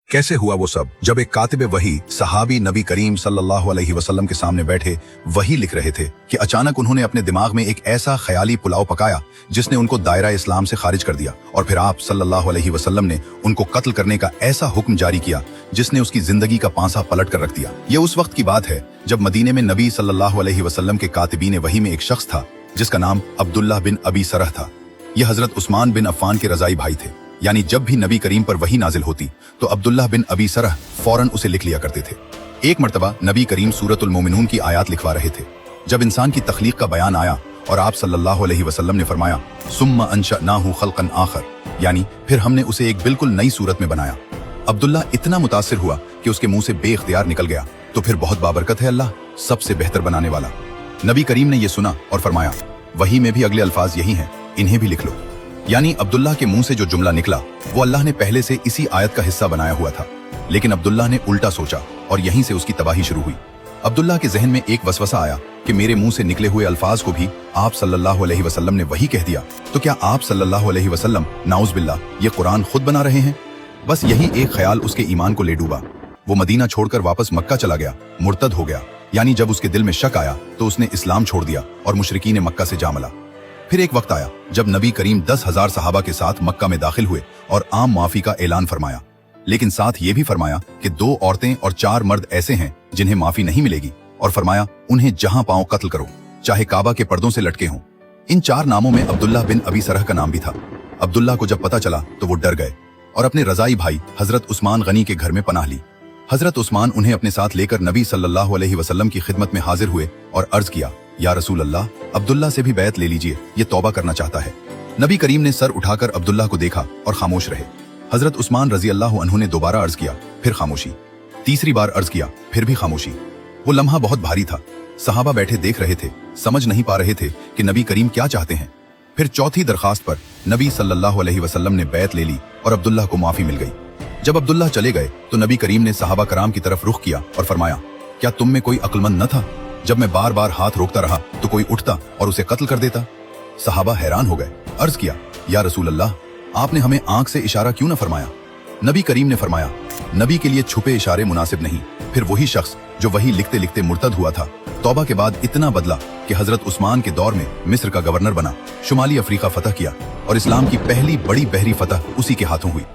कैसे हुआ वो सब? जब एक कातिब वही सहाबी नबी करीम सल्लल्लाहु अलैहि वसल्लम के सामने बैठे वही लिख रहे थे कि अचानक उन्होंने अपने दिमाग में एक ऐसा ख्याली पुलाव पकाया जिसने उनको दायरा इस्लाम से खारिज कर दिया, और फिर आप सल्लल्लाहु अलैहि वसल्लम ने उनको कत्ल करने का ऐसा हुक्म जारी किया जिसने उसकी जिंदगी का पांसा पलट कर रख दिया। ये उस वक्त की बात है जब मदीने में नबी सल्लल्लाहु अलैहि वसल्लम के कातिबीन वही में एक शख्स था जिसका नाम अब्दुल्लाह बिन अबी सरह था। यह हजरत उस्मान बिन अफ़्फ़ान के रज़ाई भाई थे, यानी जब भी नबी करीम पर वही नाजिल होती तो अब्दुल्लाह बिन अबी सरह फौरन उसे लिख लिया करते थे। एक मर्तबा नबी करीम सूरतुल मोमिनून की आयत लिखवा रहे थे जब इंसान की तख्लीक का बयान आया और आप सल्लल्लाहु अलैहि वसल्लम ने फरमाया सुम्मा अंशअनाहु खल्कन आखर, यानी फिर हमने उसे एक बिल्कुल नई सूरत में बनाया। अब्दुल्ला इतना मुतासिर हुआ कि उसके मुंह से बेइख्तियार निकल गया, तो फिर बहुत बाबरकत है अल्लाह, सबसे बेहतर बनाने वाला। नबी करीम ने यह सुना और फरमाया वही में भी अगले अल्फाज यही हैं, इन्हें भी लिख लो। यानी अब्दुल्ला के मुंह से जो जुमला निकला वो अल्लाह ने पहले से इसी आयत का हिस्सा बनाया हुआ था, लेकिन अब्दुल्ला ने उल्टा सोचा और यहीं से उसकी तबाही शुरू हुई। अब्दुल्ला के जहन में एक वसवसा आया कि मेरे मुंह से निकले हुए अल्फाज को भी आप सल्लल्लाहु अलैहि वसल्लम ने वही कह दिया, तो क्या आप सल्लल्लाहु अलैहि वसल्लम नाउज़ बिल्लाह ये कुरान खुद बना रहे हैं? बस यही एक ख्याल उसके ईमान को ले डूबा। वो मदीना छोड़कर वापस मक्का चला गया, मुर्तद हो गया। यानी जब उसके दिल में शक आया तो उसने इस्लाम छोड़ दिया और मुशरिकीन मक्का से जा मिला। फिर एक वक्त आया जब नबी करीम 10,000 सहाबा के साथ मक्का में दाखिल हुए और आम माफी का ऐलान फरमाया, लेकिन साथ ये भी फरमाया कि 2 औरतें और 4 मर्द ऐसे हैं जिन्हें माफी नहीं मिलेगी, और फरमाया उन्हें जहां पाओ कत्ल करो, चाहे काबा के पर्दों से लटके हों। इन 4 नामों में अब्दुल्लाह बिन अबी सरह का नाम भी था। अब्दुल्लाह को जब पता चला तो वो डर गए और अपने रजाई भाई हजरत उस्मान गनी के घर में पनाह ली। हजरत उस्मान उन्हें अपने साथ लेकर नबी सल्लल्लाहु अलैहि वसल्लम की खिदमत में हाजिर हुए और अर्ज किया, या रसूल अल्लाह, अब्दुल्ला से भी बैत ले लीजिए, ये तौबा करना चाहता है। नबी करीम ने सर उठाकर अब्दुल्ला को देखा और खामोश रहे। हजरत उस्मान रजी अल्लाह अन्हु ने दोबारा अर्ज किया, फिर खामोशी। तीसरी बार अर्ज किया, फिर भी खामोशी। वो लम्हा बहुत भारी था। सहाबा बैठे देख रहे थे, समझ नहीं पा रहे थे कि नबी करीम क्या चाहते हैं। फिर चौथी दरखास्त पर नबी सल्लल्लाहु अलैहि वसल्लम ने बैत ले ली और अब्दुल्ला को माफी मिल गई। जब अब्दुल्ला चले गए तो नबी करीम ने सहाबा कराम की तरफ रुख किया और फरमाया, क्या तुम में कोई अक्लमंद न था? जब मैं बार बार हाथ रोकता रहा तो कोई उठता और उसे कत्ल कर देता। सहाबा हैरान हो गए। अर्ज किया, या रसूल अल्लाह, आपने हमें आंख से इशारा क्यों न फरमाया? नबी करीम ने फरमाया, नबी के लिए छुपे इशारे मुनासिब नहीं। फिर वही शख्स जो वही लिखते लिखते मुर्तद हुआ था, तौबा के बाद इतना बदला कि हजरत उस्मान के दौर में मिस्र का गवर्नर बना, शुमाली अफ्रीका फतह किया और इस्लाम की पहली बड़ी बहरी फतह उसी के हाथों हुई।